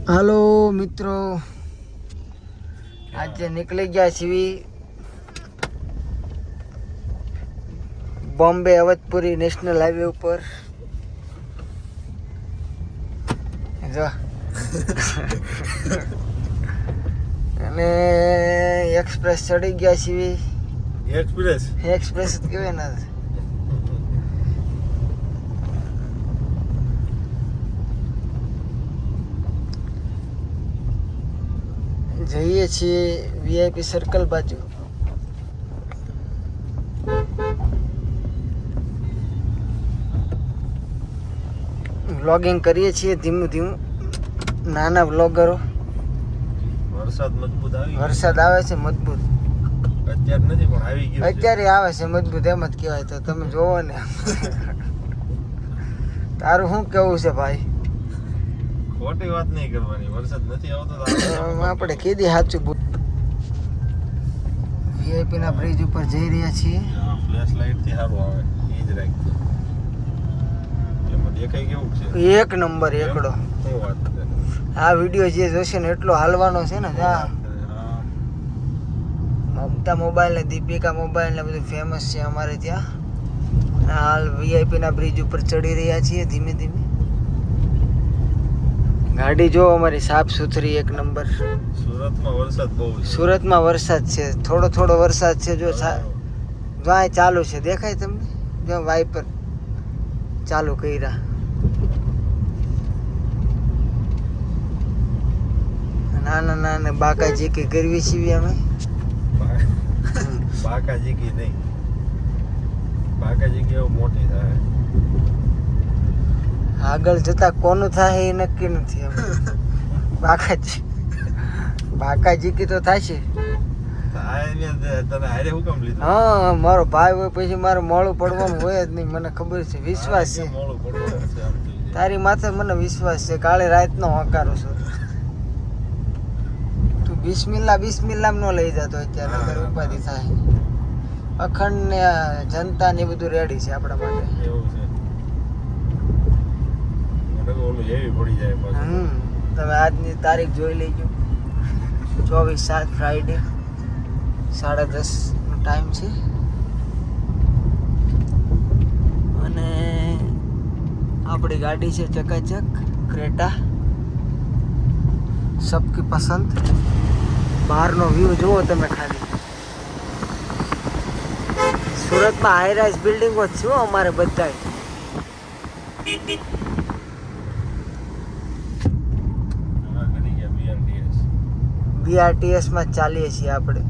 હાલો મિત્રો, આજે નીકળી ગયા છીએ બોમ્બે અવધપુરી નેશનલ હાઈવે ઉપર. જો અને એક્સપ્રેસ ચડી ગયા છીએ. એક્સપ્રેસ જ કહેવાય ને. જઈએ છીએ વીઆઈપી સર્કલ બાજુ. વ્લોગિંગ કરીએ છીએ ધીમું ધીમું, નાના વ્લોગરો. વરસાદ આવે છે મજબૂત. અત્યારે નથી પણ આવી ગયો. અત્યારે આવે છે મજબૂત, એમ જ કહેવાય. તો તમે જોવો ને. તારું શું કેવું છે ભાઈ? ખોટી વાત નહીં કરવાની. વરસાદ નથી આવતો તો આપણે કીધી સાચું. વીઆઈપી ના બ્રિજ ઉપર જઈ રહ્યા છીએ. ફ્લેશ લાઈટ થી સારું આવે એ જ રાખજો. એમાં દેખાય કેવું છે? એક નંબર એકડો. શું વાત છે? આ વિડીયો જે જોશે ને એટલો હાલવાનો છે ને. જા મમતા મોબાઈલ ને દીપિકા મોબાઈલ ને બધું ફેમસ છે અમારે ત્યાં. હાલ વીઆઈપી ના બ્રિજ ઉપર ચડી રહ્યા છીએ ધીમે ધીમે. ગાડી જો અમારી સાફ સુથરી એક નંબર. સુરતમાં વરસાદ બહુ છે. સુરતમાં વરસાદ છે, થોડો થોડો વરસાદ છે. જો વાય ચાલુ છે, દેખાય તમને? જો વાઇપર ચાલુ કર્યા. નાના નાના બાકાજી કે કરવી છીએ અમે. બાકાજી કી નહીં, બાકાજી કેવું મોટી થાય. આગળ જતા કોનું થાય એ નક્કી નથી. એમ બાકાજી કી તો થશે. તને હારે હું કામ લીધું? હા, મારો ભાઈ હોય પછી મારે મોડું પડવાનું હોય જ નહીં. મને ખબર છે, વિશ્વાસ છે મોડું પડવાનું છે આમ તો. તારી માથે. મને વિશ્વાસ છે. કાલે રાતનો હકારો છું. તું બિસ્મિલ્લા નો લઈ જતો અત્યારે, નગર ઉપાધિ થાય. અખંડ ને જનતા ને બધું રેડી છે આપણા માટે. એવું છે. ઓલું હેવી પડી જાય પાછું. તમે આજની તારીખ જોઈ લેજો. 24/7 ફ્રાઈડે, 10:30 નો ટાઈમ છે. અને આપણી ગાડી છે ચકાચક ક્રેટા, સબકી પસંદ. બહારનો વ્યૂ જુઓ તમે ખાલી. સુરતમાં હાઈરાઇઝ બિલ્ડિંગો જ છે અમારે બધાય. BRTS માં ચાલીએ છીએ આપણે.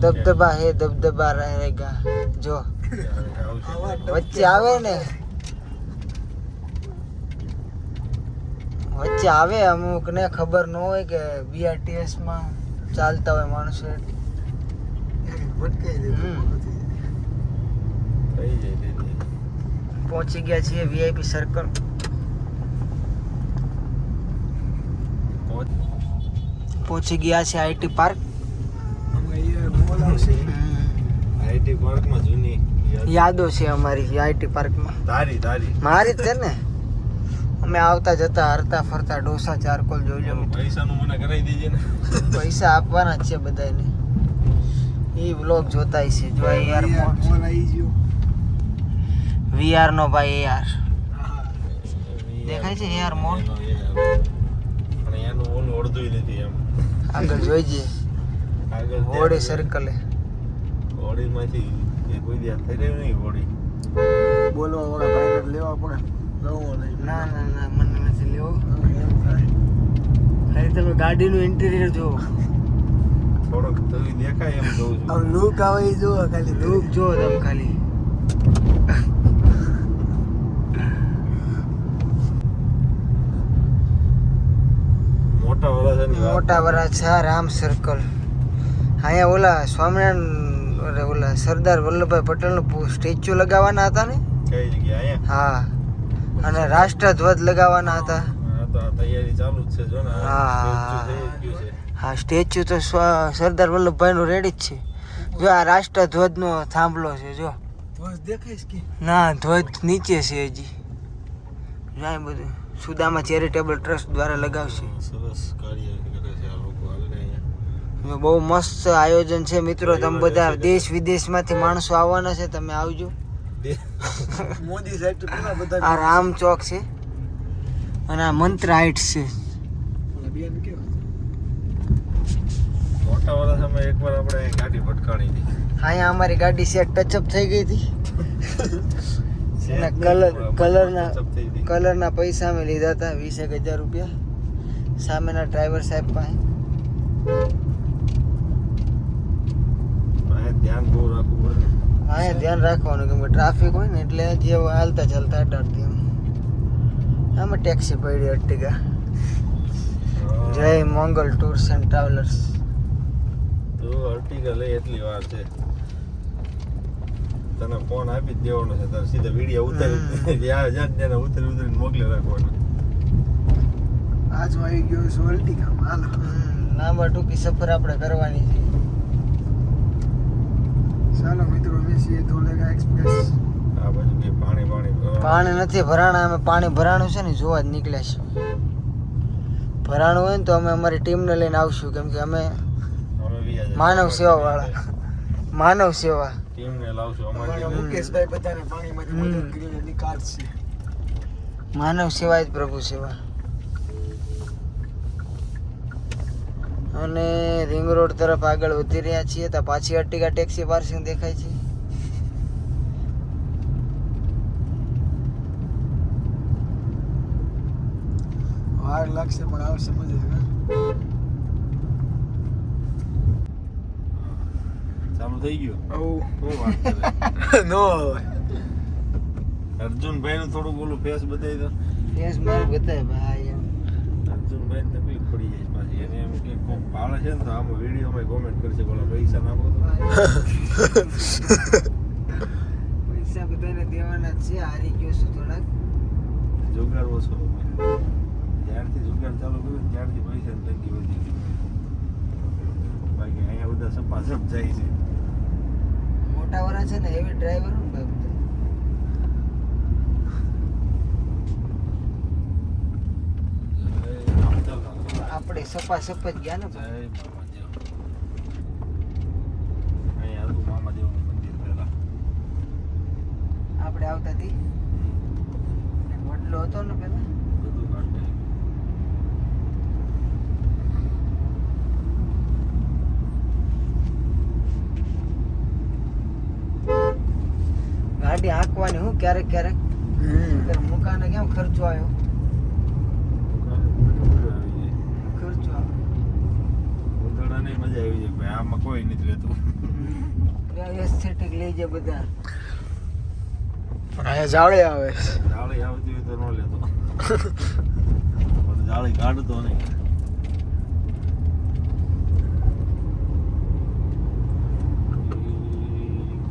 દબદબા હે દબદબા રહેગા. જો વચ્ચે આવે ને, વચ્ચે આવે અમુક ને ખબર ન હોય કે BRTS માં ચાલતા હોય માણસો. પહોંચી ગયા છીએ વીઆઈપી સર્કલ. પહોંચી ગયા છે આઈટી પાર્ક. આઈટી પાર્કમાં જૂની યાદો છે અમારી આઈટી પાર્કમાં. તારી મારી જ છે ને. અમે આવતા જતા હરતા ફરતા ડોસા ચારકોલ જોઈ લો. પૈસાનું મને કરાવી દેજે ને. પૈસા આપવાના જ છે બધાને. એ વ્લોગ જોતાય છે. જો યાર VR નો ભાઈ યાર દેખાય છે યાર મોન. પણ એનું ઓલું અડધું નથી એમ. આગળ જોઈજે આગળ હોળી સર્કલે. હોળીમાંથી એ કોઈ દી થઈ રહ્યું નહીં. હોળી બોલવા વાળા ભાઈ લેવા પડે. ના ના ના, મને નથી લેવો. ખાલી તમે ગાડીનું ઇન્ટિરિયર જુઓ. થોડોક તો દેખાય એમ જોઉં છું. લુક આવે એ જુઓ ખાલી. લુક જુઓ તમે ખાલી. મોટા વરાછા રામ સર્કલ. અહીંયા ઓલા સ્વામિનારાયણ ઓલા સરદાર વલ્લભભાઈ પટેલનું સ્ટેચ્યુ લગાવવાના હતા ને. કઈ જગ્યાએ? હા, અને રાષ્ટ્રધ્વજ લગાવવાના હતા. તૈયારી ચાલુ જ છે જો ને. હા, સ્ટેચ્યુ તો સરદાર વલ્લભભાઈ નું રેડી જ છે. જો આ રાષ્ટ્રધ્વજ નો થાંભલો છે. જો ધ્વજ દેખાય છે કે ના? ધ્વજ નીચે છે હજી. જાય બધું સુદામા ચેરિટેબલ ટ્રસ્ટ દ્વારા લગાવશે. સરસ કાર્ય કરે છે આ લોકો હાલે અહીંયા. બહુ મસ્ત આયોજન છે મિત્રો. તમે બધા દેશ વિદેશમાંથી માણસો આવવાના છે, તમે આવજો. મોદી સાહેબ તો પેલા બધા આ રામ ચોક છે અને આ મંત્ર હાઇટ્સ છે. મોટા વાળા સમય એકવાર આપણે ગાડી ભટકાણી હતી. અહીંયા અમારી ગાડી સેટ ટચઅપ થઈ ગઈ હતી. એના કલરના પૈસા અમે લીધા હતા 20,000 રૂપિયા સામેના ડ્રાઈવર સાહેબ પાસે. ધ્યાન બહુ રાખવું પડે. અહીંયા ધ્યાન રાખવાનું કેમ કે ટ્રાફિક હોય ને એટલે જે હાલતા ચાલતા અડાડતી એમ. આમાં ટેક્સી પડી અર્ટિગા. જય મંગલ ટૂર્સ એન્ડ ટ્રાવેલર્સ. તો અર્ટિગા લઈ એટલી વાર છે, તને ફોન આપી જ દેવાનો છે, તારે સીધા વિડીયો ઉતારી જ્યાં ત્યાં ઉતારીને મોકલી રાખવાના. આજ આવી ગયો છે અર્ટિગામાં. હાલો લાંબા ટૂંકી સફર આપણે કરવાની છે. ચાલો મિત્રો, અમે છીએ ધોલેગા એક્સપ્રેસ. આ બાજુ કે પાણી નથી ભરાણા. અમે પાણી ભરાણું છે ને જોવા જ નીકળ્યા છીએ. ભરાણું હોય ને તો અમે અમારી ટીમને લઈને આવશું, કેમ કે અમે માનવ સેવા વાળા. માનવ સેવા ટીમને લાવશું. અમારી મુકેશભાઈ બધાને પાણીમાંથી મદદ કરીને નીકાળશે. માનવ સેવા જ પ્રભુ સેવા. અને રિંગ રોડ તરફ આગળ વધી રહ્યા છીએ તો પાછી અર્ટિગા ટેક્સી પાર્સિંગ દેખાય છે. વાર લાગશે પણ આવશે મજા. ચાલુ થઈ ગયું. અર્જુનભાઈ નું થોડું બોલું ફેસ બતાવી દો. ફેસ મારું બતાવે ભાઈ. અર્જુનભાઈ તકલીફ પડી જાય પાછી. એને એમ કે કોક પાડે છે ને તો આમાં વિડીયોમાં કોમેન્ટ કરશે બોલા પૈસા નાખો તો. પૈસા બધાને દેવાના જ છે. હારી ગયો છું થોડાક. જુગાર ઓછો. જ્યારથી જુગાર ચાલુ કર્યું ત્યારથી પૈસા તંગી વધી ગઈ. બાકી અહીંયા બધા સપાસપ જાય છે. મોટા વાળા છે ને હેવી ડ્રાઈવર આપણે સપાસપ જ ગયા ને. અહીંયા હતું મામાદેવનું મંદિર પહેલા. આપણે આવતા હતી વડલો હતો ને પેલા. બધું કાઢે. ગાડી હાંકવાની હું ક્યારેક ક્યારેક. મુકાને કેમ ખર્ચો આવ્યો. ખર્ચો ઉંદરડાની મજા આવી જાય ભાઈ. આમાં કોઈ નથી રહેતું. એસ્થેટિક લઈ જાય બધા. પણ અહીંયા જાળે આવે. જાળી આવતી હોય તો ન લેતો. પણ જાળી કાઢતો નહીં.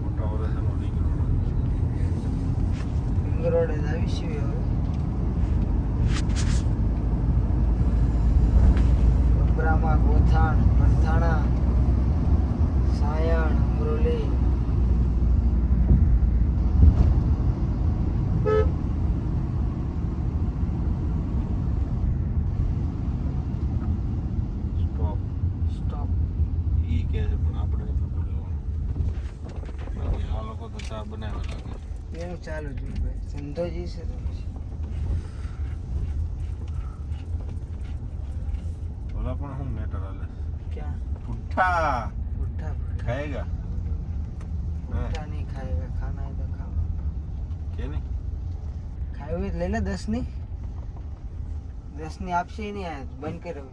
મોટા વર્ષનો નીકળો રોડે જ આવીશું હવે. બબરામાં ગોથાણ, મરથાણા, સાયણ, અમરોલી. સ્ટોપ ઈ કે છે પણ આપણે નથી બોલવાનું. બાકી આ લોકો તો ચા બનાવે લાગે. એનું ચાલુ જ હોય ભાઈ. ધંધોજી છે તો પછી. ઓલા પણ હું મેટર હાલે. ક્યાં પુઠ્ઠા ભુટ્ટા ખાएगा ભુટ્ટા નહીં ખાएगा. ખાના है तो खाओ. કે નહીં ખાયું હોય તો લઈ લે 10 ની. 10 ની આપશે નહીં. આ બંધ કર્યો.